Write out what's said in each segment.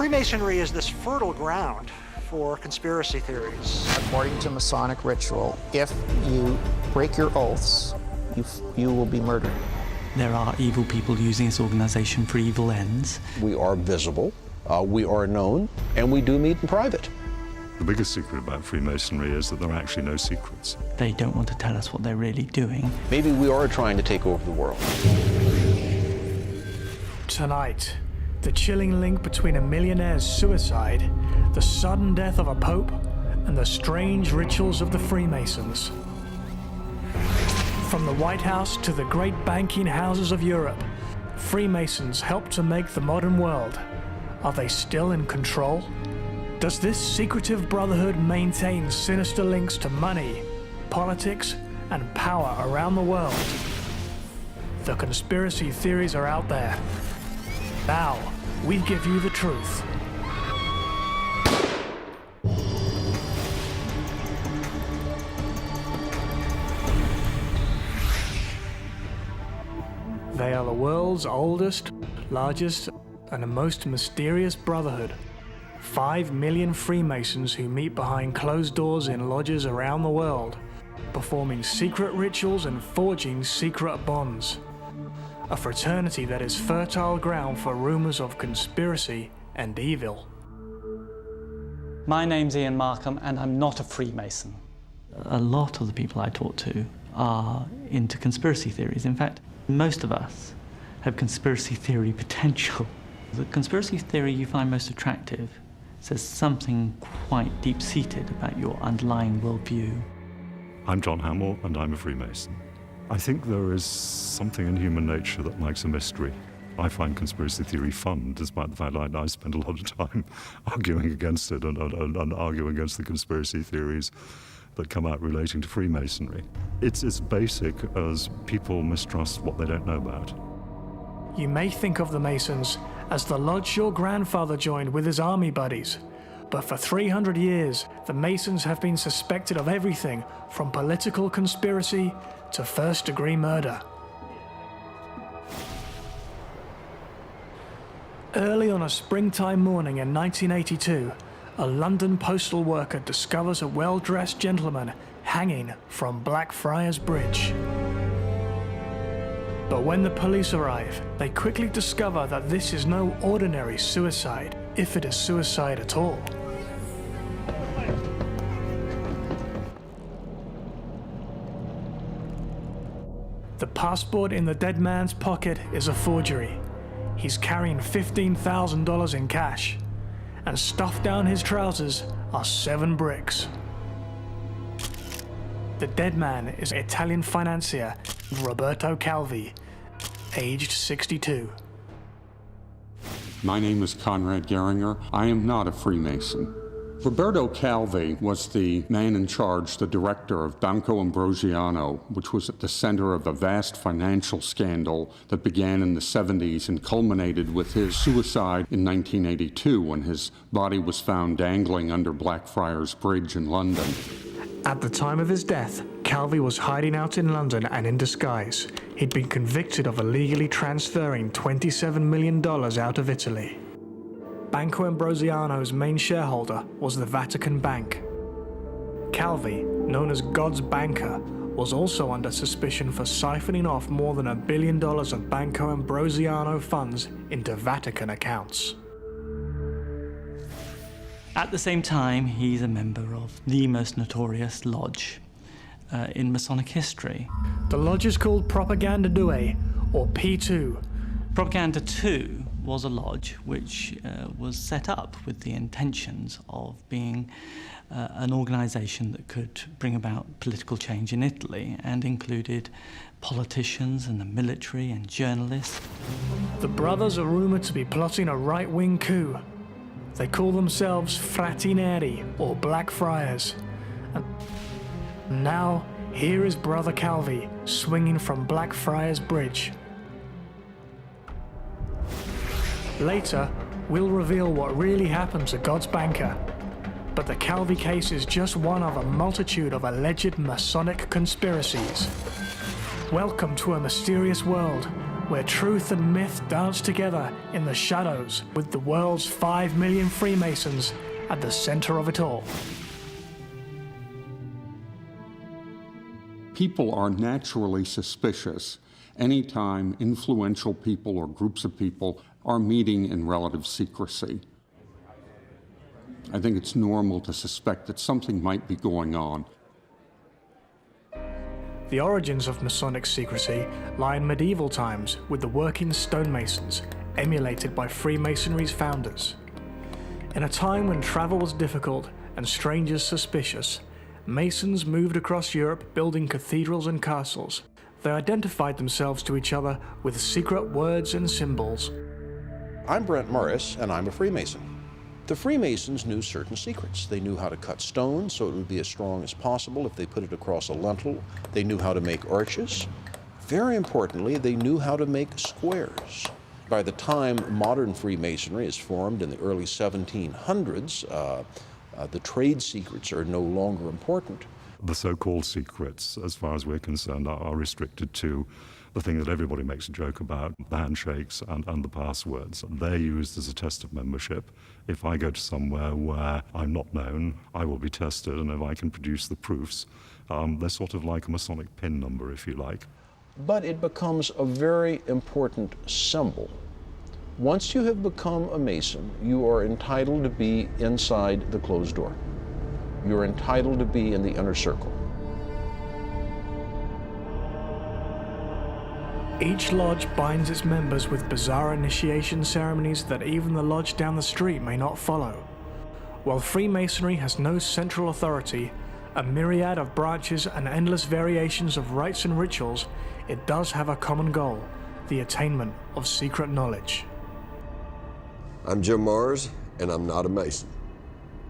Freemasonry is this fertile ground for conspiracy theories. According to Masonic ritual, if you break your oaths, you will be murdered. There are evil people using this organization for evil ends. We are visible, we are known, and we do meet in private. The biggest secret about Freemasonry is that there are actually no secrets. They don't want to tell us what they're really doing. Maybe we are trying to take over the world. Tonight, the chilling link between a millionaire's suicide, the sudden death of a pope, and the strange rituals of the Freemasons. From the White House to the great banking houses of Europe, Freemasons helped to make the modern world. Are they still in control? Does this secretive brotherhood maintain sinister links to money, politics, and power around the world? The conspiracy theories are out there. Now, we give you the truth. They are the world's oldest, largest, and the most mysterious brotherhood. 5 million Freemasons who meet behind closed doors in lodges around the world, performing secret rituals and forging secret bonds. A fraternity that is fertile ground for rumors of conspiracy and evil. My name's Ian Markham, and I'm not a Freemason. A lot of the people I talk to are into conspiracy theories. In fact, most of us have conspiracy theory potential. The conspiracy theory you find most attractive says something quite deep-seated about your underlying worldview. I'm John Hamill, and I'm a Freemason. I think there is something in human nature that likes a mystery. I find conspiracy theory fun, despite the fact that I spend a lot of time arguing against it and arguing against the conspiracy theories that come out relating to Freemasonry. It's as basic as people mistrust what they don't know about. You may think of the Masons as the lodge your grandfather joined with his army buddies, but for 300 years, the Masons have been suspected of everything from political conspiracy to first-degree murder. Early on a springtime morning in 1982, a London postal worker discovers a well-dressed gentleman hanging from Blackfriars Bridge. But when the police arrive, they quickly discover that this is no ordinary suicide, if it is suicide at all. The passport in the dead man's pocket is a forgery. He's carrying $15,000 in cash, and stuffed down his trousers are 7 bricks. The dead man is Italian financier Roberto Calvi, aged 62. My name is Conrad Geringer. I am not a Freemason. Roberto Calvi was the man in charge, the director of Banco Ambrosiano, which was at the center of a vast financial scandal that began in the 70s and culminated with his suicide in 1982 when his body was found dangling under Blackfriars Bridge in London. At the time of his death, Calvi was hiding out in London and in disguise. He'd been convicted of illegally transferring $27 million out of Italy. Banco Ambrosiano's main shareholder was the Vatican Bank. Calvi, known as God's banker, was also under suspicion for siphoning off more than $1 billion of Banco Ambrosiano funds into Vatican accounts. At the same time, he's a member of the most notorious lodge in Masonic history. The lodge is called Propaganda 2, or P2. Propaganda 2 was a lodge which was set up with the intentions of being an organization that could bring about political change in Italy, and included politicians and the military and journalists. The brothers are rumored to be plotting a right-wing coup. They call themselves Frati Neri, or Black Friars. And now, here is Brother Calvi, swinging from Blackfriars Bridge. Later, we'll reveal what really happened to God's banker. But the Calvi case is just one of a multitude of alleged Masonic conspiracies. Welcome to a mysterious world where truth and myth dance together in the shadows, with the world's 5 million Freemasons at the center of it all. People are naturally suspicious anytime influential people or groups of people are meeting in relative secrecy. I think it's normal to suspect that something might be going on. The origins of Masonic secrecy lie in medieval times with the working stonemasons, emulated by Freemasonry's founders. In a time when travel was difficult and strangers suspicious, Masons moved across Europe building cathedrals and castles. They identified themselves to each other with secret words and symbols. I'm Brent Morris, and I'm a Freemason. The Freemasons knew certain secrets. They knew how to cut stone so it would be as strong as possible if they put it across a lintel. They knew how to make arches. Very importantly, they knew how to make squares. By the time modern Freemasonry is formed in the early 1700s, the trade secrets are no longer important. The so-called secrets, as far as we're concerned, are restricted to the thing that everybody makes a joke about, the handshakes and the passwords. They're used as a test of membership. If I go to somewhere where I'm not known, I will be tested, and if I can produce the proofs, they're sort of like a Masonic pin number, if you like. But it becomes a very important symbol. Once you have become a Mason, you are entitled to be inside the closed door. You're entitled to be in the inner circle. Each lodge binds its members with bizarre initiation ceremonies that even the lodge down the street may not follow. While Freemasonry has no central authority, a myriad of branches and endless variations of rites and rituals, it does have a common goal: the attainment of secret knowledge. I'm Jim Mars, and I'm not a Mason.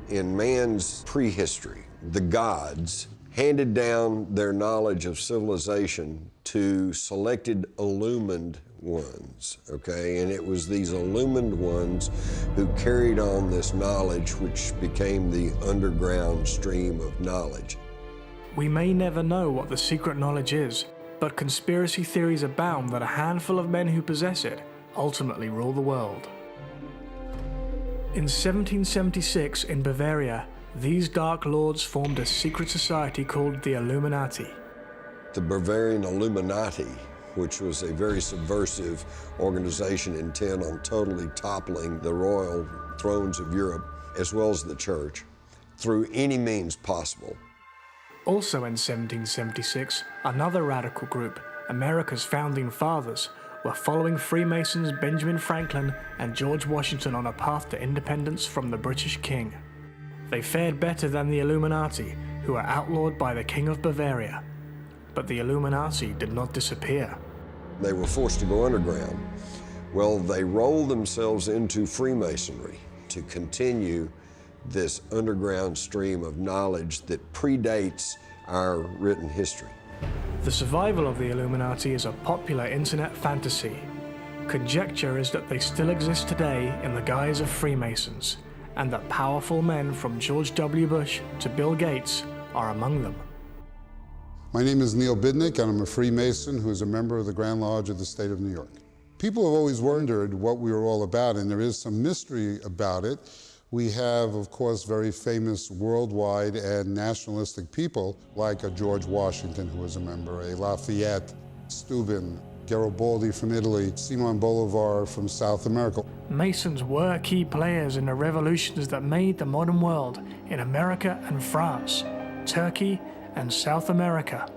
In man's prehistory, the gods handed down their knowledge of civilization to selected illumined ones, okay? And it was these illumined ones who carried on this knowledge, which became the underground stream of knowledge. We may never know what the secret knowledge is, but conspiracy theories abound that a handful of men who possess it ultimately rule the world. In 1776, in Bavaria, these Dark Lords formed a secret society called the Illuminati. The Bavarian Illuminati, which was a very subversive organization intent on totally toppling the royal thrones of Europe, as well as the church, through any means possible. Also in 1776, another radical group, America's Founding Fathers, were following Freemasons Benjamin Franklin and George Washington on a path to independence from the British King. They fared better than the Illuminati, who were outlawed by the King of Bavaria. But the Illuminati did not disappear. They were forced to go underground. Well, they rolled themselves into Freemasonry to continue this underground stream of knowledge that predates our written history. The survival of the Illuminati is a popular internet fantasy. Conjecture is that they still exist today in the guise of Freemasons, and that powerful men from George W. Bush to Bill Gates are among them. My name is Neil Bidnick, and I'm a Freemason who is a member of the Grand Lodge of the State of New York. People have always wondered what we were all about, and there is some mystery about it. We have, of course, very famous worldwide and nationalistic people like a George Washington, who was a member, a Lafayette, Steuben, Garibaldi from Italy, Simon Bolivar from South America. Masons were key players in the revolutions that made the modern world in America and France, Turkey and South America.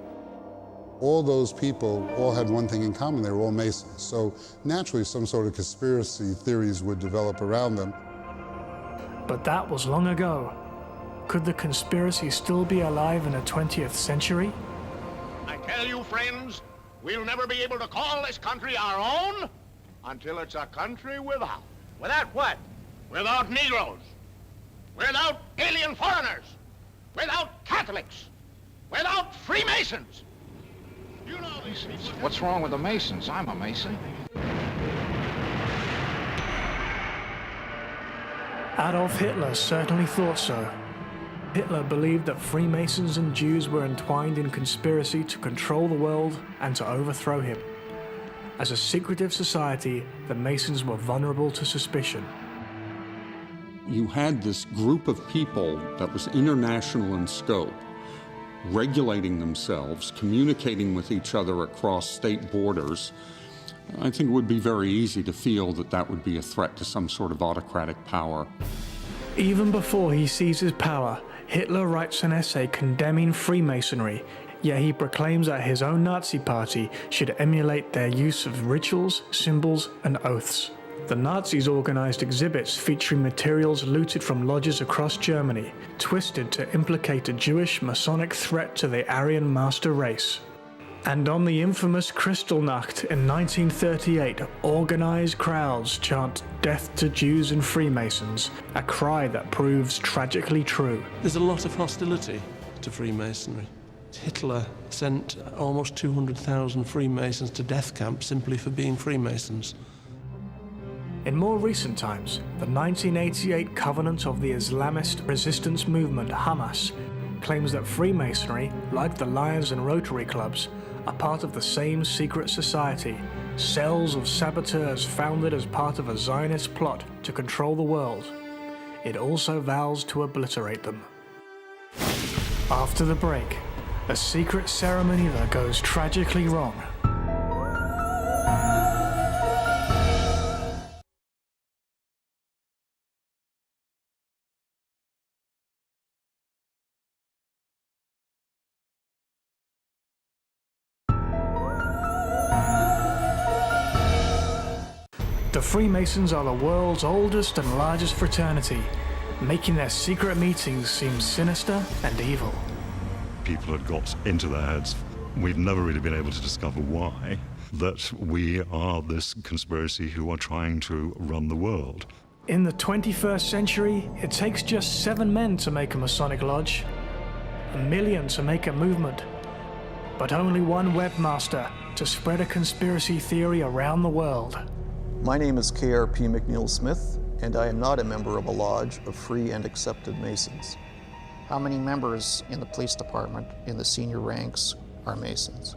All those people all had one thing in common: they were all Masons. So naturally, some sort of conspiracy theories would develop around them. But that was long ago. Could the conspiracy still be alive in the 20th century? I tell you, friends, we'll never be able to call this country our own until it's a country without. Without what? Without Negroes. Without alien foreigners. Without Catholics. Without Freemasons. You know these people. What's wrong with the Masons? I'm a Mason. Adolf Hitler certainly thought so. Hitler believed that Freemasons and Jews were entwined in conspiracy to control the world and to overthrow him. As a secretive society, the Masons were vulnerable to suspicion. You had this group of people that was international in scope, regulating themselves, communicating with each other across state borders. I think it would be very easy to feel that that would be a threat to some sort of autocratic power. Even before he seizes power, Hitler writes an essay condemning Freemasonry, yet he proclaims that his own Nazi party should emulate their use of rituals, symbols, and oaths. The Nazis organized exhibits featuring materials looted from lodges across Germany, twisted to implicate a Jewish Masonic threat to the Aryan master race. And on the infamous Kristallnacht in 1938, organized crowds chant "Death to Jews and Freemasons," a cry that proves tragically true. There's a lot of hostility to Freemasonry. Hitler sent almost 200,000 Freemasons to death camps simply for being Freemasons. In more recent times, the 1988 Covenant of the Islamist Resistance Movement, Hamas, claims that Freemasonry, like the Lions and Rotary Clubs, are part of the same secret society, cells of saboteurs founded as part of a Zionist plot to control the world. It also vows to obliterate them. After the break, a secret ceremony that goes tragically wrong. The Freemasons are the world's oldest and largest fraternity, making their secret meetings seem sinister and evil. People had got into their heads, we've never really been able to discover why, that we are this conspiracy who are trying to run the world. In the 21st century, it takes just 7 men to make a Masonic lodge, 1 million to make a movement, but only 1 webmaster to spread a conspiracy theory around the world. My name is KRP McNeil Smith, and I am not a member of a lodge of free and accepted Masons. How many members in the police department in the senior ranks are Masons?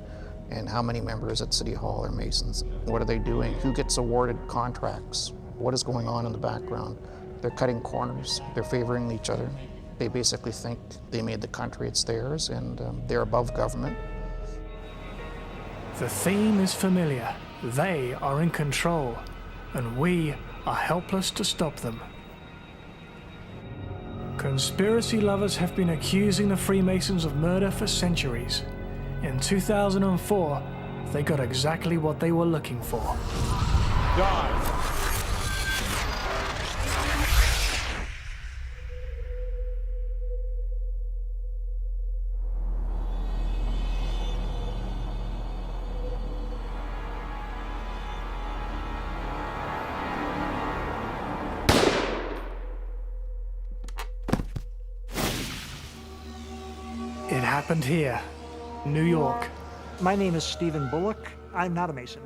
And how many members at City Hall are Masons? What are they doing? Who gets awarded contracts? What is going on in the background? They're cutting corners. They're favoring each other. They basically think they made the country, it's theirs, and they're above government. The theme is familiar. They are in control, and we are helpless to stop them. Conspiracy lovers have been accusing the Freemasons of murder for centuries. In 2004, they got exactly what they were looking for. Die. It happened here, New York. My name is Stephen Bullock. I'm not a Mason.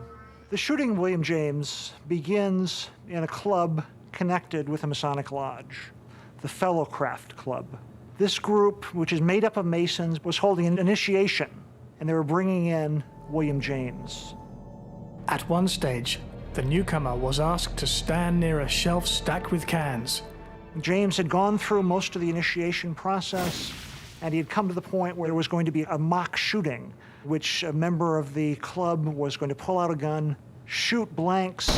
The shooting of William James begins in a club connected with a Masonic lodge, the Fellowcraft Club. This group, which is made up of Masons, was holding an initiation, and they were bringing in William James. At one stage, the newcomer was asked to stand near a shelf stacked with cans. James had gone through most of the initiation process, and he had come to the point where there was going to be a mock shooting, which a member of the club was going to pull out a gun, shoot blanks,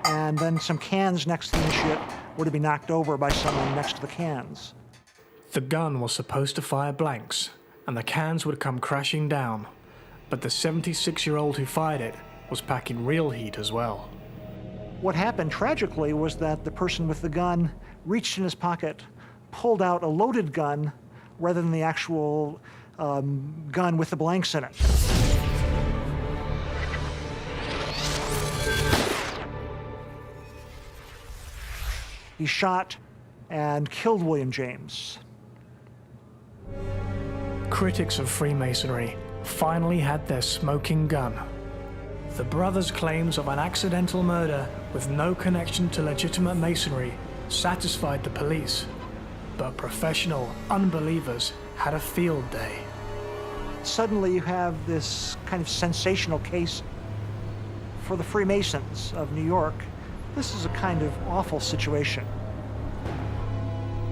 and then some cans next to the initiate were to be knocked over by someone next to the cans. The gun was supposed to fire blanks, and the cans would come crashing down. But the 76-year-old who fired it was packing real heat as well. What happened tragically was that the person with the gun reached in his pocket, pulled out a loaded gun rather than the actual gun with the blanks in it. He shot and killed William James. Critics of Freemasonry finally had their smoking gun. The brothers' claims of an accidental murder with no connection to legitimate Masonry satisfied the police, but professional unbelievers had a field day. Suddenly you have this kind of sensational case. For the Freemasons of New York, this is a kind of awful situation.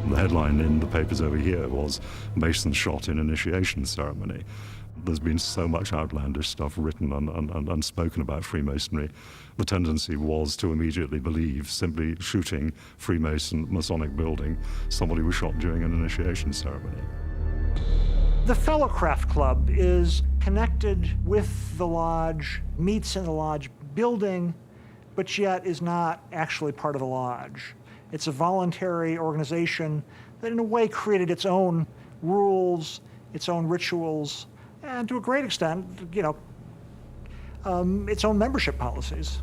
The headline in the papers over here was "Mason shot in initiation ceremony." There's been so much outlandish stuff written and spoken about Freemasonry. The tendency was to immediately believe simply shooting Freemason Masonic building, somebody was shot during an initiation ceremony. The Fellowcraft Club is connected with the lodge, meets in the lodge building, but yet is not actually part of the lodge. It's a voluntary organization that in a way created its own rules, its own rituals, and to a great extent, its own membership policies.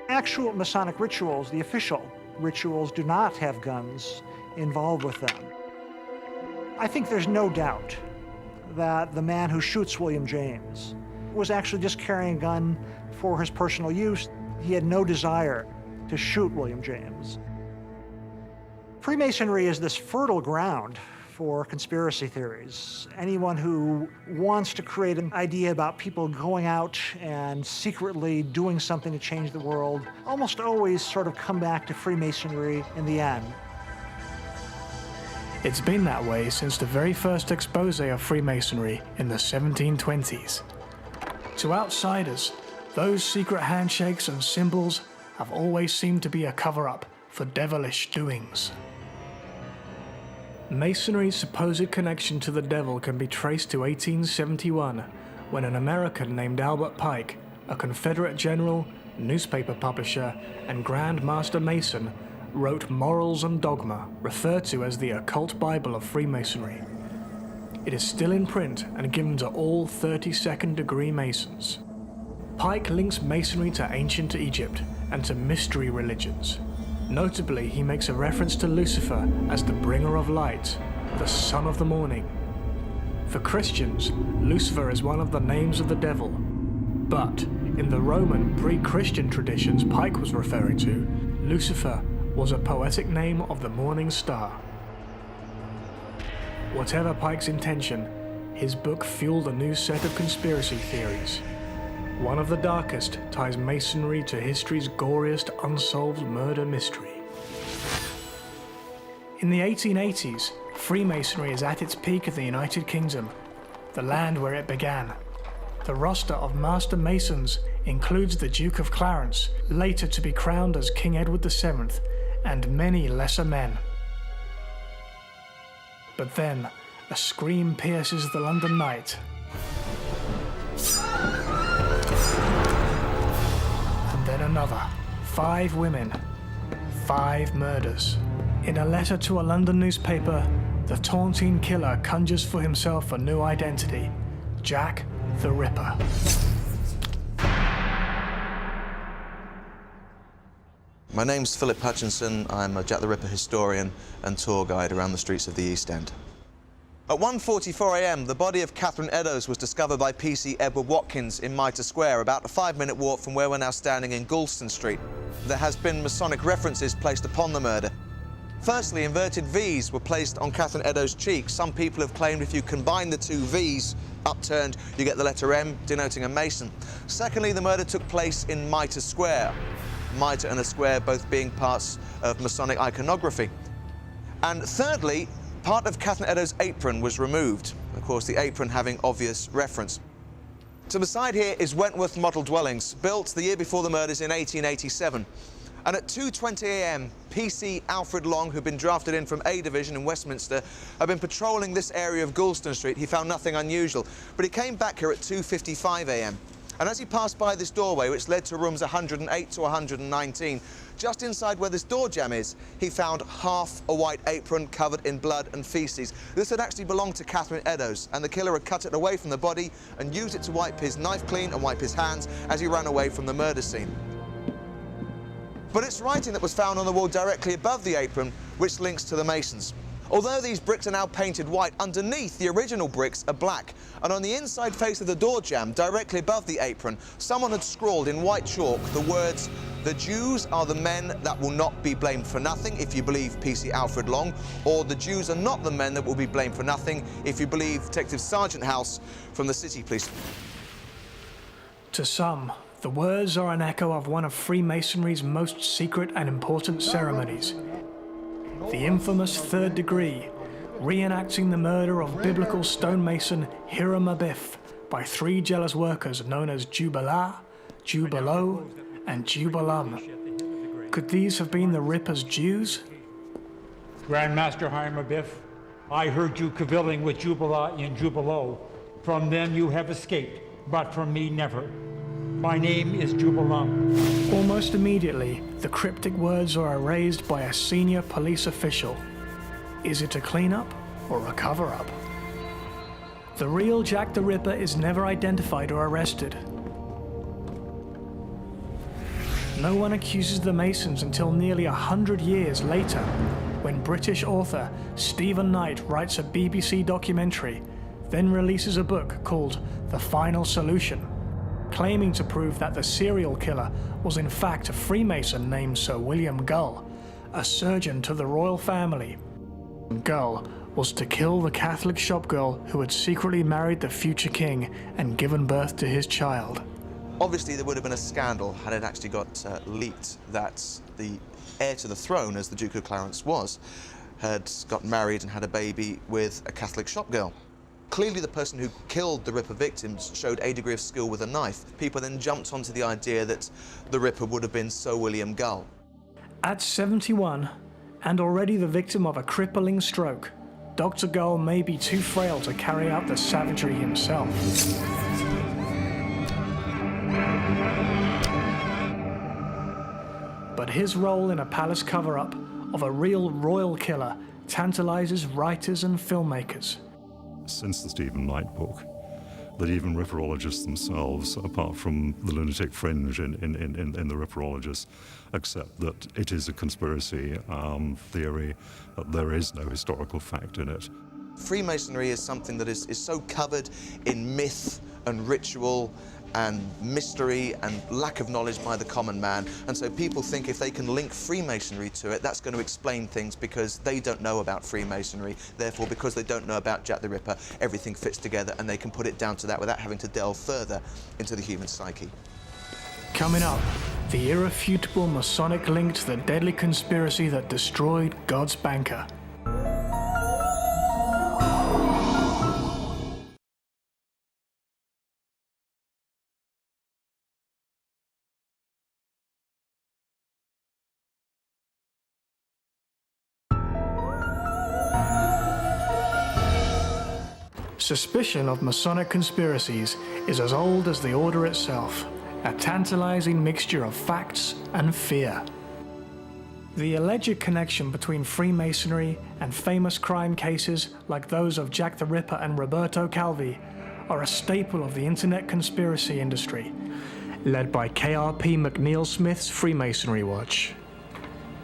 Actual Masonic rituals, the official rituals, do not have guns involved with them. I think there's no doubt that the man who shoots William James was actually just carrying a gun for his personal use. He had no desire to shoot William James. Freemasonry is this fertile ground for conspiracy theories. Anyone who wants to create an idea about people going out and secretly doing something to change the world almost always sort of come back to Freemasonry in the end. It's been that way since the very first expose of Freemasonry in the 1720s. To outsiders, those secret handshakes and symbols have always seemed to be a cover-up for devilish doings. Masonry's supposed connection to the devil can be traced to 1871, when an American named Albert Pike, a Confederate general, newspaper publisher, and Grand Master Mason, wrote Morals and Dogma, referred to as the Occult Bible of Freemasonry. It is still in print and given to all 32nd degree Masons. Pike links Masonry to ancient Egypt and to mystery religions. Notably, he makes a reference to Lucifer as the bringer of light, the son of the morning. For Christians, Lucifer is one of the names of the devil. But in the Roman pre-Christian traditions Pike was referring to, Lucifer was a poetic name of the morning star. Whatever Pike's intention, his book fueled a new set of conspiracy theories. One of the darkest ties Masonry to history's goriest unsolved murder mystery. In the 1880s, Freemasonry is at its peak in the United Kingdom, the land where it began. The roster of Master Masons includes the Duke of Clarence, later to be crowned as King Edward VII, and many lesser men. But then, a scream pierces the London night. And then another. 5 women. 5 murders. In a letter to a London newspaper, the taunting killer conjures for himself a new identity: Jack the Ripper. My name's Philip Hutchinson. I'm a Jack the Ripper historian and tour guide around the streets of the East End. At 1:44 a.m, the body of Catherine Eddowes was discovered by PC Edward Watkins in Mitre Square, about a 5-minute walk from where we're now standing in Goulston Street. There has been Masonic references placed upon the murder. Firstly, inverted V's were placed on Catherine Eddowes' cheek. Some people have claimed if you combine the 2 V's upturned, you get the letter M, denoting a Mason. Secondly, the murder took place in Mitre Square. Mitre and a square both being parts of Masonic iconography. And thirdly, part of Catherine Eddowes' apron was removed. Of course, the apron having obvious reference. To the side here is Wentworth Model Dwellings, built the year before the murders in 1887. And at 2:20 a.m, PC Alfred Long, who'd been drafted in from A Division in Westminster, had been patrolling this area of Goulston Street. He found nothing unusual, but he came back here at 2:55 a.m. And as he passed by this doorway, which led to rooms 108 to 119, just inside where this door jamb is, he found half a white apron covered in blood and feces. This had actually belonged to Catherine Eddowes, and the killer had cut it away from the body and used it to wipe his knife clean and wipe his hands as he ran away from the murder scene. But it's writing that was found on the wall directly above the apron, which links to the Masons. Although these bricks are now painted white, underneath the original bricks are black. And on the inside face of the door jamb, directly above the apron, someone had scrawled in white chalk the words, The Jews are the men that will not be blamed for nothing if you believe PC Alfred Long, or the Jews are not the men that will be blamed for nothing if you believe Detective Sergeant House from the City Police. To some, the words are an echo of one of Freemasonry's most secret and important ceremonies, the infamous Third Degree, reenacting the murder of biblical stonemason Hiram Abiff by 3 jealous workers known as Jubilah, Jubilo, and Jubilam. Could these have been the Ripper's Jews? Grandmaster Hiram Abiff, I heard you cavilling with Jubilah in Jubilo. From them you have escaped, but from me never. My name is Jubilam. Almost immediately, the cryptic words are erased by a senior police official. Is it a cleanup or a cover-up? The real Jack the Ripper is never identified or arrested. No one accuses the Masons until nearly 100 years later, when British author Stephen Knight writes a BBC documentary, then releases a book called The Final Solution, claiming to prove that the serial killer was in fact a Freemason named Sir William Gull, a surgeon to the royal family. Gull was to kill the Catholic shopgirl who had secretly married the future king and given birth to his child. Obviously, there would have been a scandal had it actually got leaked that the heir to the throne, as the Duke of Clarence was, had got married and had a baby with a Catholic shopgirl. Clearly, the person who killed the Ripper victims showed a degree of skill with a knife. People then jumped onto the idea that the Ripper would have been Sir William Gull. At 71, and already the victim of a crippling stroke, Dr. Gull may be too frail to carry out the savagery himself. But his role in a palace cover-up of a real royal killer tantalizes writers and filmmakers. Since the Stephen Knight book, that even ripperologists themselves, apart from the lunatic fringe in the ripperologists, accept that it is a conspiracy theory, that there is no historical fact in it. Freemasonry is something that is so covered in myth and ritual and mystery and lack of knowledge by the common man, and so people think if they can link Freemasonry to it, that's going to explain things because they don't know about Freemasonry. Therefore, because they don't know about Jack the Ripper, everything fits together and they can put it down to that without having to delve further into the human psyche. Coming up, the irrefutable Masonic link to the deadly conspiracy that destroyed God's banker. Suspicion of Masonic conspiracies is as old as the order itself, a tantalizing mixture of facts and fear. The alleged connection between Freemasonry and famous crime cases like those of Jack the Ripper and Roberto Calvi are a staple of the internet conspiracy industry, led by KRP McNeil Smith's Freemasonry Watch.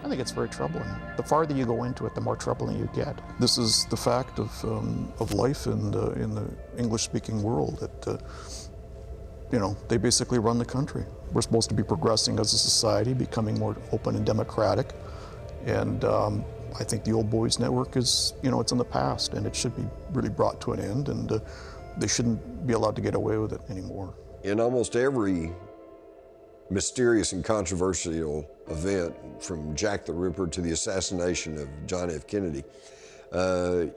I think it's very troubling. The farther you go into it, the more troubling you get. This is the fact of life in the English-speaking world, that they basically run the country. We're supposed to be progressing as a society, becoming more open and democratic, and I think the old boys network is, it's in the past, and it should be really brought to an end, and they shouldn't be allowed to get away with it anymore. In almost every mysterious and controversial event, from Jack the Ripper to the assassination of John F. Kennedy,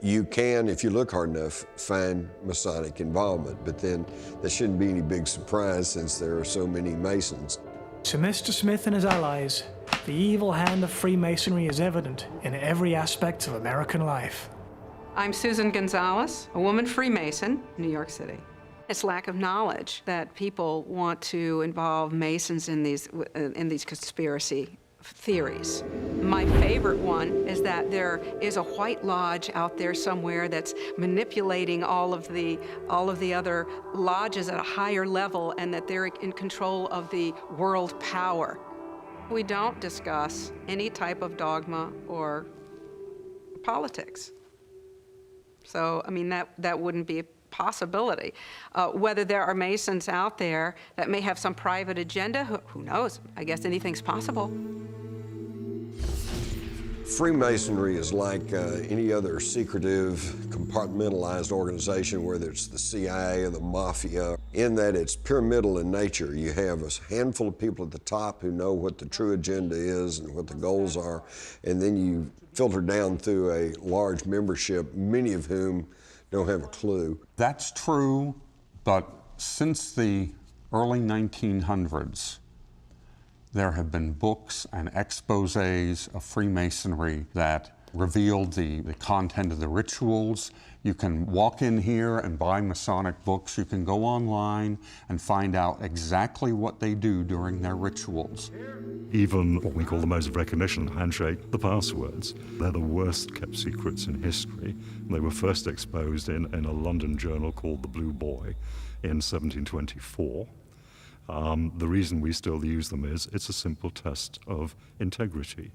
you can, if you look hard enough, find Masonic involvement, but then that shouldn't be any big surprise since there are so many Masons. To Mr. Smith and his allies, the evil hand of Freemasonry is evident in every aspect of American life. I'm Susan Gonzalez, a woman Freemason, New York City. It's lack of knowledge that people want to involve Masons in these conspiracy theories. My favorite one is that there is a White Lodge out there somewhere that's manipulating all of the other lodges at a higher level, and that they're in control of the world power. We don't discuss any type of dogma or politics. So, I mean, that wouldn't be possibility. Whether there are Masons out there that may have some private agenda, who knows? I guess anything's possible. Freemasonry is like any other secretive, compartmentalized organization, whether it's the CIA or the Mafia, in that it's pyramidal in nature. You have a handful of people at the top who know what the true agenda is and what the goals are, and then you filter down through a large membership, many of whom don't have a clue. That's true, but since the early 1900s, there have been books and exposés of Freemasonry that revealed the content of the rituals. You can walk in here and buy Masonic books. You can go online and find out exactly what they do during their rituals. Even what we call the modes of recognition, handshake, the passwords, they're the worst kept secrets in history. They were first exposed in a London journal called The Blue Boy in 1724. The reason we still use them is it's a simple test of integrity.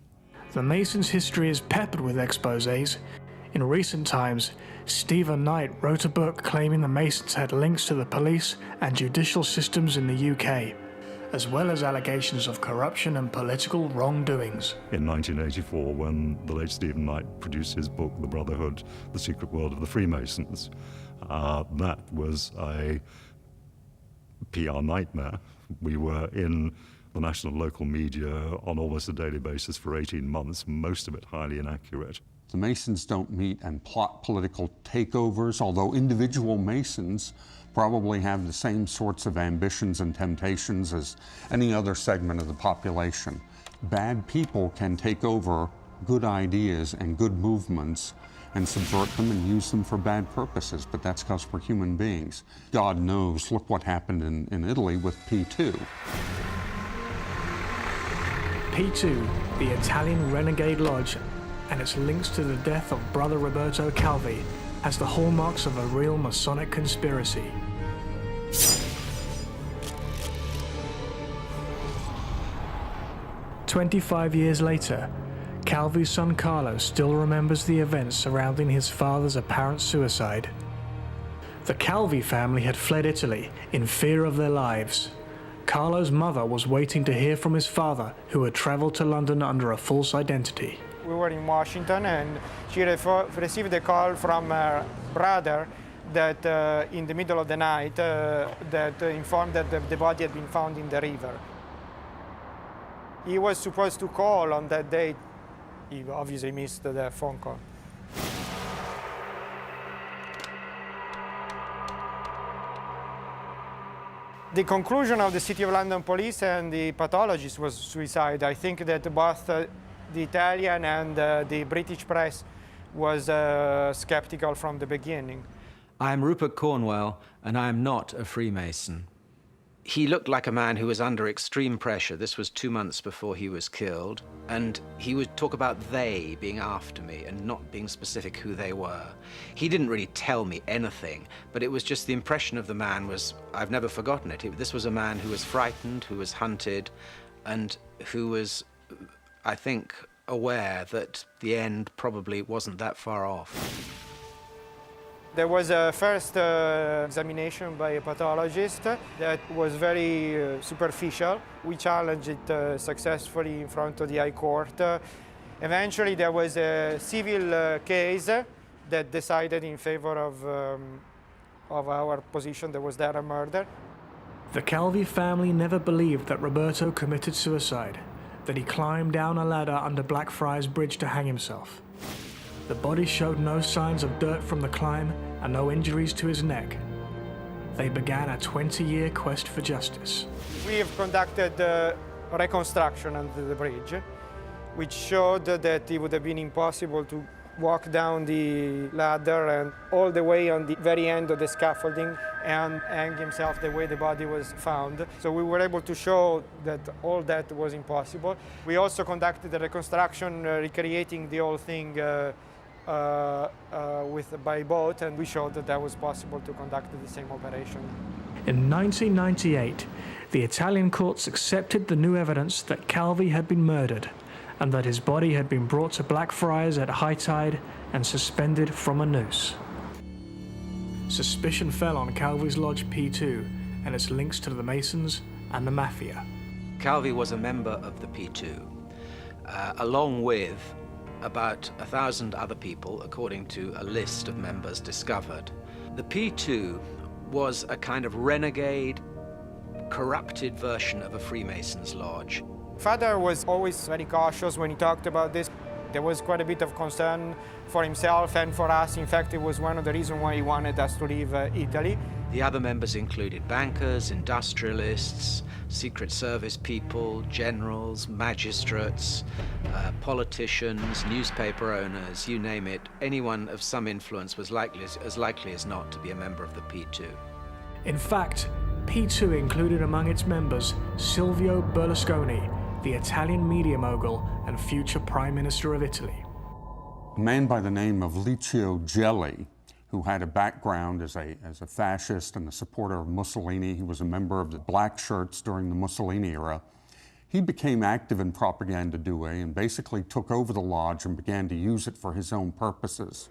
The Masons' history is peppered with exposés. In recent times, Stephen Knight wrote a book claiming the Masons had links to the police and judicial systems in the UK, as well as allegations of corruption and political wrongdoings. In 1984, when the late Stephen Knight produced his book, The Brotherhood, The Secret World of the Freemasons, that was a PR nightmare. We were in the national and local media on almost a daily basis for 18 months, most of it highly inaccurate. The Masons don't meet and plot political takeovers, although individual Masons probably have the same sorts of ambitions and temptations as any other segment of the population. Bad people can take over good ideas and good movements and subvert them and use them for bad purposes, but that's because we're human beings. God knows, look what happened in Italy with P2. P2, the Italian renegade lodge, and its links to the death of Brother Roberto Calvi, has the hallmarks of a real Masonic conspiracy. "25 years later, Calvi's son Carlo still remembers the events surrounding his father's apparent suicide. The Calvi family had fled Italy in fear of their lives. Carlo's mother was waiting to hear from his father, who had traveled to London under a false identity. We were in Washington, and she received a call from her brother that in the middle of the night that informed that the body had been found in the river. He was supposed to call on that date. He obviously missed the phone call. The conclusion of the City of London police and the pathologist was suicide. I think that both the Italian and the British press was skeptical from the beginning. I am Rupert Cornwell, and I am not a Freemason. He looked like a man who was under extreme pressure. This was 2 months before he was killed. And he would talk about they being after me and not being specific who they were. He didn't really tell me anything, but it was just the impression of the man was, I've never forgotten it. This was a man who was frightened, who was hunted, and who was, I think, aware that the end probably wasn't that far off. There was a first examination by a pathologist that was very superficial. We challenged it successfully in front of the High Court. Eventually there was a civil case that decided in favor of our position. There was there a murder. The Calvi family never believed that Roberto committed suicide, that he climbed down a ladder under Blackfriars Bridge to hang himself. The body showed no signs of dirt from the climb and no injuries to his neck. They began a 20-year quest for justice. We have conducted a reconstruction under the bridge, which showed that it would have been impossible to walk down the ladder and all the way on the very end of the scaffolding and hang himself the way the body was found. So we were able to show that all that was impossible. We also conducted a reconstruction recreating the whole thing by boat, and we showed that that was possible to conduct the same operation. In 1998, the Italian courts accepted the new evidence that Calvi had been murdered and that his body had been brought to Blackfriars at high tide and suspended from a noose. suspicion fell on Calvi's Lodge P2 and its links to the Masons and the Mafia. Calvi was a member of the P2, along with about 1,000 other people, according to a list of members discovered. The P2 was a kind of renegade, corrupted version of a Freemasons' lodge. Father was always very cautious when he talked about this. There was quite a bit of concern for himself and for us. In fact, it was one of the reasons why he wanted us to leave Italy. The other members included bankers, industrialists, Secret Service people, generals, magistrates, politicians, newspaper owners, you name it. Anyone of some influence was as likely as not to be a member of the P2. In fact, P2 included among its members Silvio Berlusconi, the Italian media mogul and future Prime Minister of Italy. A man by the name of Licio Gelli, who had a background as a fascist and a supporter of Mussolini. He was a member of the Black Shirts during the Mussolini era. He became active in Propaganda Due and basically took over the lodge and began to use it for his own purposes.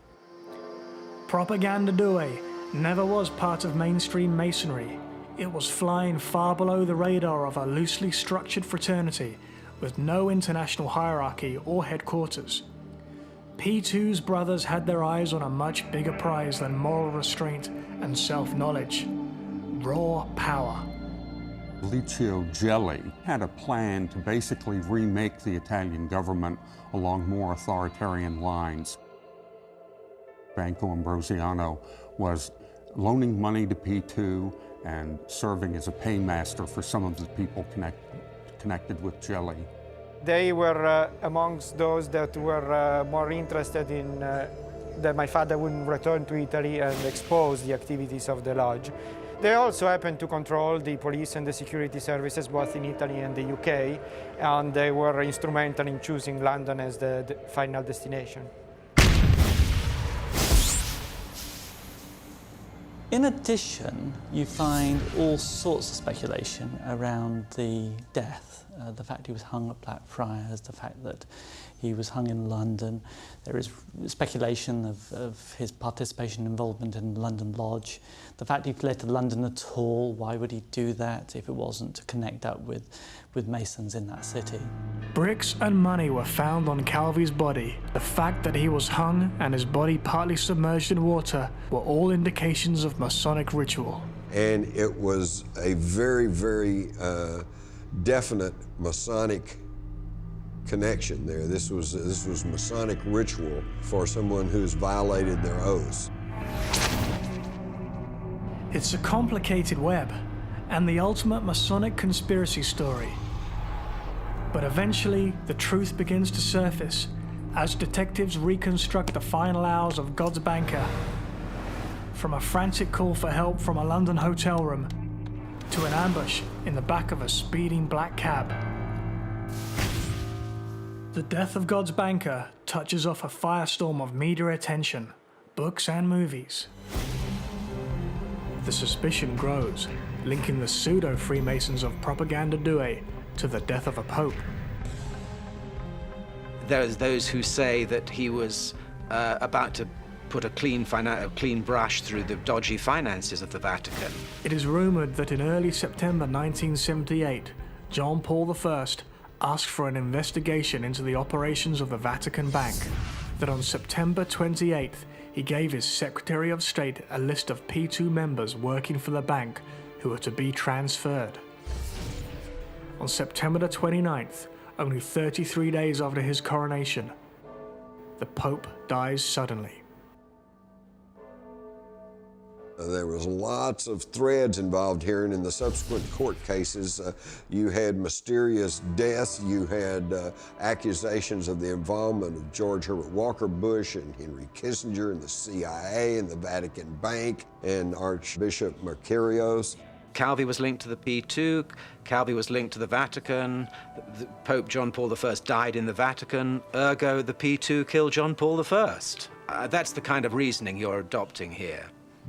Propaganda Due never was part of mainstream Masonry. It was flying far below the radar of a loosely structured fraternity with no international hierarchy or headquarters. P2's brothers had their eyes on a much bigger prize than moral restraint and self-knowledge: raw power. Licio Gelli had a plan to basically remake the Italian government along more authoritarian lines. Banco Ambrosiano was loaning money to P2 and serving as a paymaster for some of the people connected with Gelli. They were amongst those that were more interested in that my father wouldn't return to Italy and expose the activities of the lodge. They also happened to control the police and the security services both in Italy and the UK, and they were instrumental in choosing London as the final destination. In addition, you find all sorts of speculation around the death. The fact he was hung at Blackfriars, the fact that he was hung in London. There is speculation of his participation and involvement in the London Lodge. The fact he fled to London at all, why would he do that if it wasn't to connect up with Masons in that city? Bricks and money were found on Calvi's body. The fact that he was hung and his body partly submerged in water were all indications of Masonic ritual. And it was a very, very definite Masonic connection there. This was Masonic ritual for someone who's violated their oaths. It's a complicated web and the ultimate Masonic conspiracy story. But eventually, the truth begins to surface as detectives reconstruct the final hours of God's banker. From a frantic call for help from a London hotel room to an ambush in the back of a speeding black cab. The death of God's banker touches off a firestorm of media attention, books and movies. The suspicion grows, linking the pseudo-Freemasons of Propaganda Due to the death of a pope. There's those who say that he was about to put a clean brush through the dodgy finances of the Vatican. It is rumored that in early September 1978, John Paul I asked for an investigation into the operations of the Vatican Bank. That on September 28th, he gave his Secretary of State a list of P2 members working for the bank who were to be transferred. On September the 29th, only 33 days after his coronation, the Pope dies suddenly. There was lots of threads involved here, and in the subsequent court cases, you had mysterious deaths, you had accusations of the involvement of George Herbert Walker Bush and Henry Kissinger and the CIA and the Vatican Bank and Archbishop Mercurios. Calvi was linked to the P2, Calvi was linked to the Vatican, the Pope John Paul I died in the Vatican, ergo the P2 killed John Paul I. That's the kind of reasoning you're adopting here.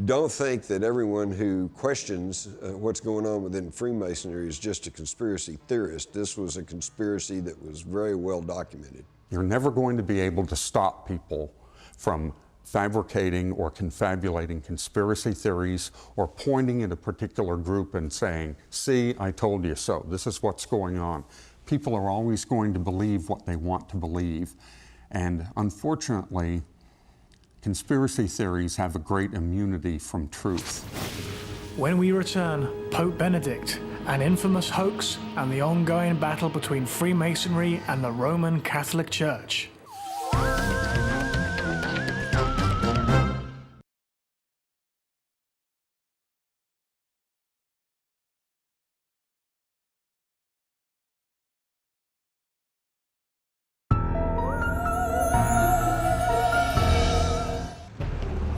Don't think that everyone who questions what's going on within Freemasonry is just a conspiracy theorist. This was a conspiracy that was very well documented. You're never going to be able to stop people from fabricating or confabulating conspiracy theories or pointing at a particular group and saying, see, I told you so, this is what's going on. People are always going to believe what they want to believe. And unfortunately, conspiracy theories have a great immunity from truth. When we return, Pope Benedict, an infamous hoax, and the ongoing battle between Freemasonry and the Roman Catholic Church.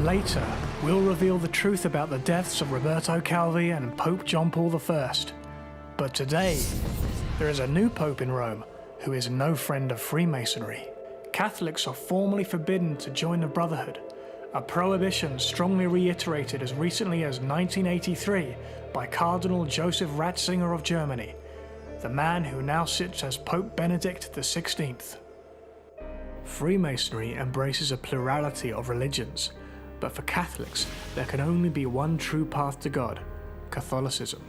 Later, we'll reveal the truth about the deaths of Roberto Calvi and Pope John Paul I. But today, there is a new pope in Rome who is no friend of Freemasonry. Catholics are formally forbidden to join the Brotherhood, a prohibition strongly reiterated as recently as 1983 by Cardinal Joseph Ratzinger of Germany, the man who now sits as Pope Benedict XVI. Freemasonry embraces a plurality of religions, but for Catholics, there can only be one true path to God: Catholicism.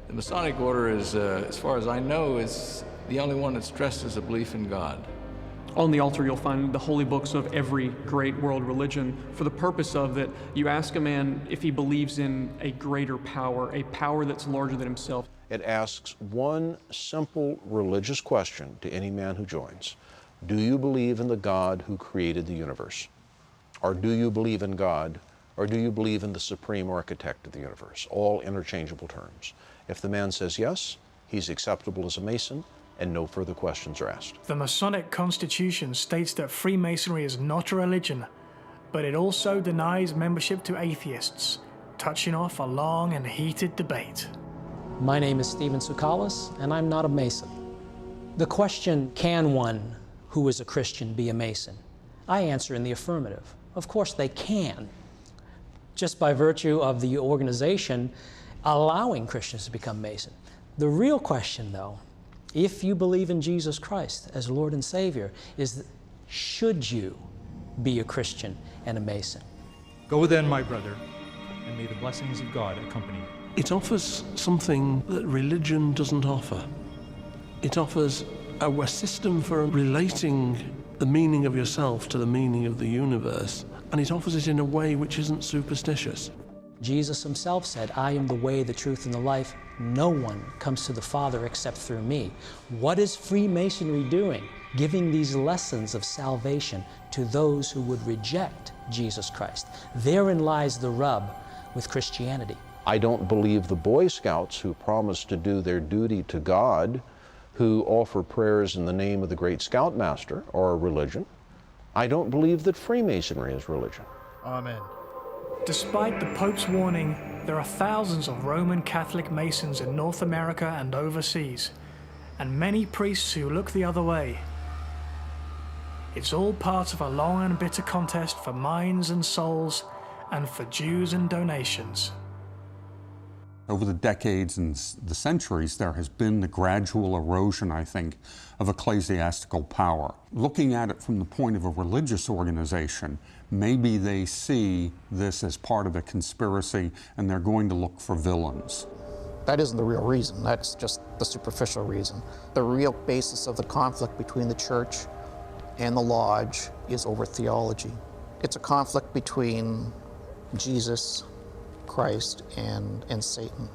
The Masonic Order is, as far as I know, is the only one that's dressed as a belief in God. On the altar, you'll find the holy books of every great world religion for the purpose of that you ask a man if he believes in a greater power, a power that's larger than himself. It asks one simple religious question to any man who joins. Do you believe in the God who created the universe? Or do you believe in God, or do you believe in the supreme architect of the universe? All interchangeable terms. If the man says yes, he's acceptable as a Mason, and no further questions are asked. The Masonic Constitution states that Freemasonry is not a religion, but it also denies membership to atheists, touching off a long and heated debate. My name is Stephen Soukalis, and I'm not a Mason. The question, can one who is a Christian be a Mason? I answer in the affirmative. Of course they can, just by virtue of the organization allowing Christians to become Mason. The real question, though, if you believe in Jesus Christ as Lord and Savior, is should you be a Christian and a Mason? Go then, my brother, and may the blessings of God accompany you. It offers something that religion doesn't offer. It offers a system for relating the meaning of yourself to the meaning of the universe, and it offers it in a way which isn't superstitious. Jesus himself said, I am the way, the truth, and the life. No one comes to the Father except through me. What is Freemasonry doing? Giving these lessons of salvation to those who would reject Jesus Christ. Therein lies the rub with Christianity. I don't believe the Boy Scouts who promise to do their duty to God, who offer prayers in the name of the great Scoutmaster, are a religion. I don't believe that Freemasonry is religion. Amen. Despite the Pope's warning, there are thousands of Roman Catholic Masons in North America and overseas, and many priests who look the other way. It's all part of a long and bitter contest for minds and souls, and for dues and donations. Over the decades and the centuries, there has been the gradual erosion, I think, of ecclesiastical power. Looking at it from the point of a religious organization, maybe they see this as part of a conspiracy and they're going to look for villains. That isn't the real reason. That's just the superficial reason. The real basis of the conflict between the church and the lodge is over theology. It's a conflict between Jesus, Christ, and Satan.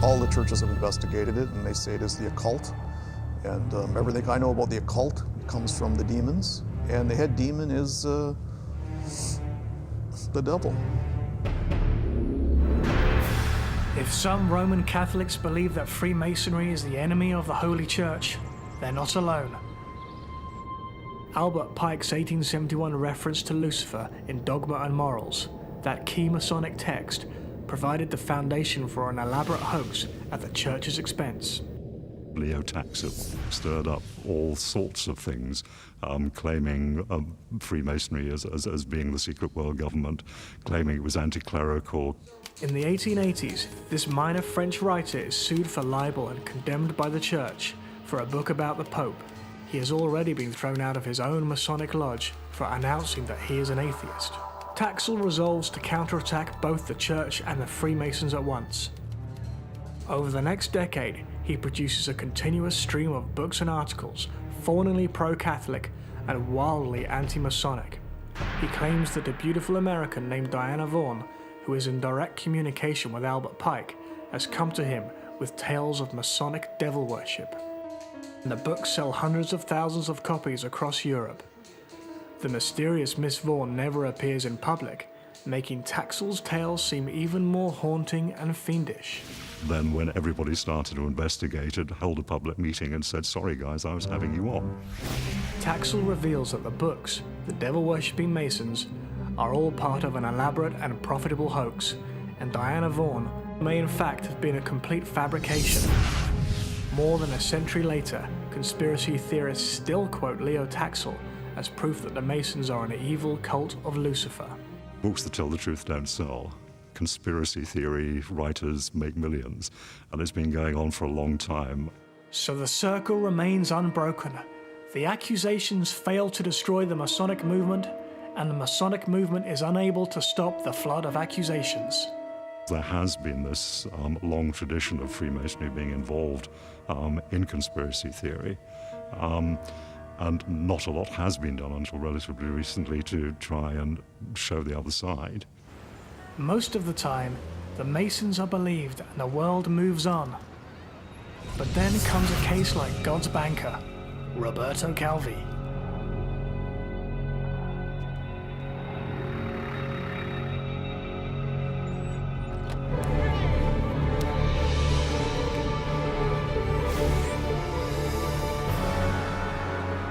All the churches have investigated it, and they say it is the occult. And everything I know about the occult comes from the demons, and the head demon is the devil. If some Roman Catholics believe that Freemasonry is the enemy of the Holy Church, they're not alone. Albert Pike's 1871 reference to Lucifer in Dogma and Morals, that key Masonic text, provided the foundation for an elaborate hoax at the Church's expense. Leo Taxer stirred up all sorts of things, claiming Freemasonry as being the secret world government, claiming it was anti-clerical. In the 1880s, this minor French writer is sued for libel and condemned by the Church for a book about the Pope. he has already been thrown out of his own Masonic lodge for announcing that he is an atheist. Taxil resolves to counterattack both the church and the Freemasons at once. Over the next decade, he produces a continuous stream of books and articles, fawningly pro-Catholic and wildly anti-Masonic. He claims that a beautiful American named Diana Vaughan, who is in direct communication with Albert Pike, has come to him with tales of Masonic devil worship. And the books sell hundreds of thousands of copies across Europe. The mysterious Miss Vaughan never appears in public, making Taxil's tales seem even more haunting and fiendish. Then when everybody started to investigate it, held a public meeting and said, sorry guys, I was having you on. Taxil reveals that the books, the devil-worshipping Masons, are all part of an elaborate and profitable hoax, and Diana Vaughan may in fact have been a complete fabrication. More than a century later, conspiracy theorists still quote Leo Taxil as proof that the Masons are an evil cult of Lucifer. Books that tell the truth don't sell. Conspiracy theory writers make millions, and it's been going on for a long time. So the circle remains unbroken. The accusations fail to destroy the Masonic movement, and the Masonic movement is unable to stop the flood of accusations. There has been this long tradition of Freemasonry being involved in conspiracy theory. And not a lot has been done until relatively recently to try and show the other side. Most of the time, the Masons are believed and the world moves on. But then comes a case like God's banker, Roberto Calvi.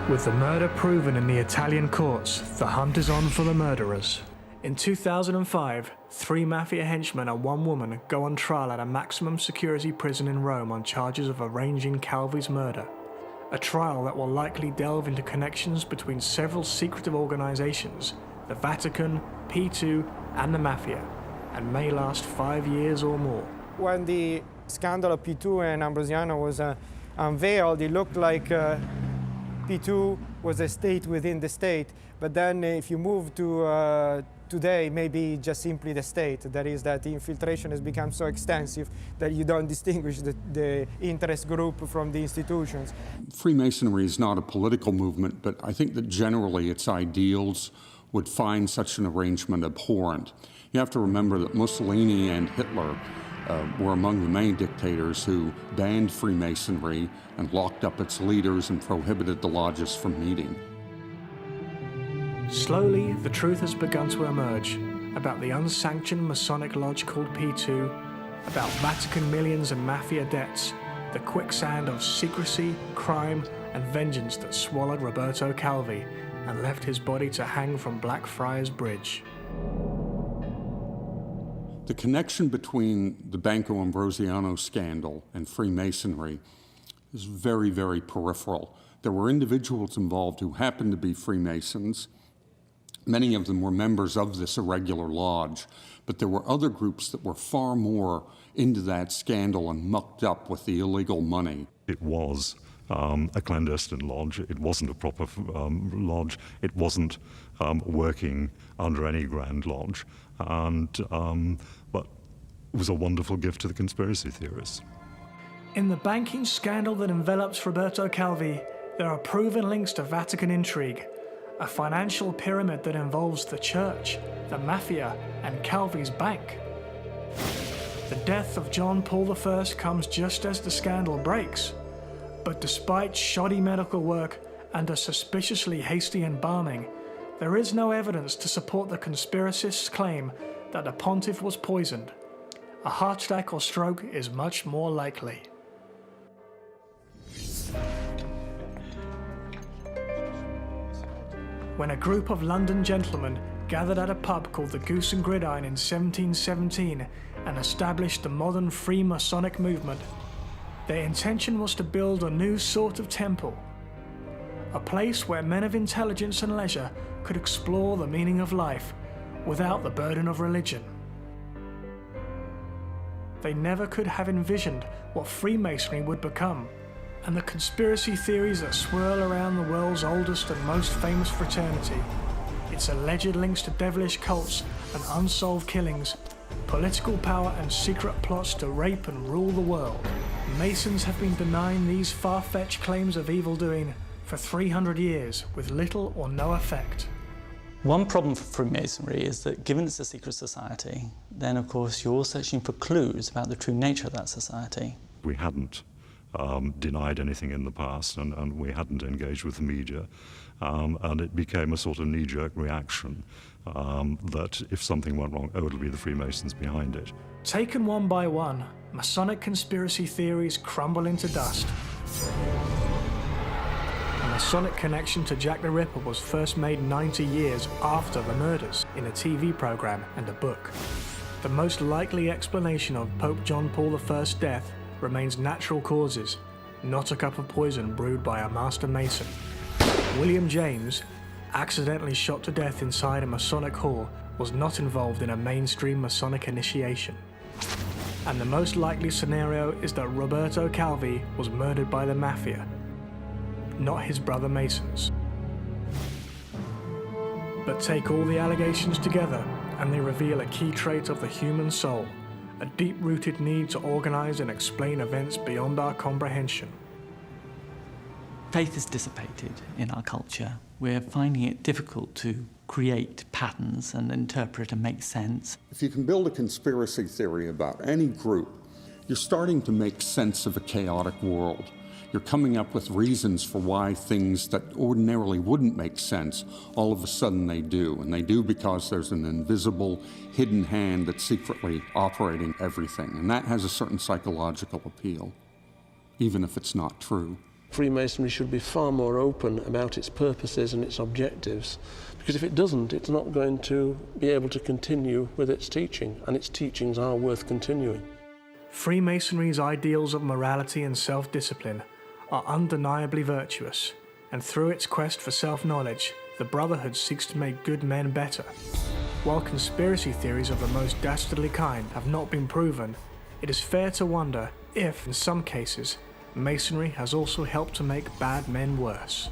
With the murder proven in the Italian courts, the hunt is on for the murderers. In 2005, 3 mafia henchmen and 1 woman go on trial at a maximum security prison in Rome on charges of arranging Calvi's murder. A trial that will likely delve into connections between several secretive organizations, the Vatican, P2, and the Mafia, and may last 5 years or more. When the scandal of P2 and Ambrosiano was unveiled, it looked like P2 was a state within the state, but then if you move to today, maybe just simply the state. That is that the infiltration has become so extensive that you don't distinguish the interest group from the institutions. Freemasonry is not a political movement, but I think that generally its ideals would find such an arrangement abhorrent. You have to remember that Mussolini and Hitler were among the main dictators who banned Freemasonry and locked up its leaders and prohibited the lodges from meeting. Slowly, the truth has begun to emerge about the unsanctioned Masonic lodge called P2, about Vatican millions and mafia debts, the quicksand of secrecy, crime, and vengeance that swallowed Roberto Calvi and left his body to hang from Blackfriars Bridge. The connection between the Banco Ambrosiano scandal and Freemasonry is very, very peripheral. There were individuals involved who happened to be Freemasons. Many of them were members of this irregular lodge, but there were other groups that were far more into that scandal and mucked up with the illegal money. It was a clandestine lodge. It wasn't a proper lodge. It wasn't working under any grand lodge. But it was a wonderful gift to the conspiracy theorists. In the banking scandal that envelops Roberto Calvi, there are proven links to Vatican intrigue, a financial pyramid that involves the church, the mafia, and Calvi's bank. The death of John Paul I comes just as the scandal breaks, but despite shoddy medical work and a suspiciously hasty embalming, there is no evidence to support the conspiracists' claim that the pontiff was poisoned. A heart attack or stroke is much more likely. When a group of London gentlemen gathered at a pub called the Goose and Gridiron in 1717 and established the modern Freemasonic movement, their intention was to build a new sort of temple, a place where men of intelligence and leisure could explore the meaning of life without the burden of religion. They never could have envisioned what Freemasonry would become, and the conspiracy theories that swirl around the world's oldest and most famous fraternity, its alleged links to devilish cults and unsolved killings, political power and secret plots to rape and rule the world. Masons have been denying these far-fetched claims of evildoing for 300 years with little or no effect. One problem for Freemasonry is that given it's a secret society, then of course you're searching for clues about the true nature of that society. We hadn't denied anything in the past, and we hadn't engaged with the media, and it became a sort of knee-jerk reaction that if something went wrong, oh, it'll be the Freemasons behind it. Taken one by one, Masonic conspiracy theories crumble into dust. A Masonic connection to Jack the Ripper was first made 90 years after the murders in a TV program and a book. The most likely explanation of Pope John Paul I's death remains natural causes, not a cup of poison brewed by a master Mason. William James, accidentally shot to death inside a Masonic hall, was not involved in a mainstream Masonic initiation. And the most likely scenario is that Roberto Calvi was murdered by the Mafia, not his brother Masons. But take all the allegations together and they reveal a key trait of the human soul, a deep-rooted need to organize and explain events beyond our comprehension. Faith is dissipated in our culture. We're finding it difficult to create patterns and interpret and make sense. If you can build a conspiracy theory about any group, you're starting to make sense of a chaotic world. You're coming up with reasons for why things that ordinarily wouldn't make sense, all of a sudden they do. And they do because there's an invisible, hidden hand that's secretly operating everything. And that has a certain psychological appeal, even if it's not true. Freemasonry should be far more open about its purposes and its objectives, because if it doesn't, it's not going to be able to continue with its teaching, and its teachings are worth continuing. Freemasonry's ideals of morality and self-discipline are undeniably virtuous, and through its quest for self-knowledge, the Brotherhood seeks to make good men better. While conspiracy theories of the most dastardly kind have not been proven, it is fair to wonder if, in some cases, Masonry has also helped to make bad men worse.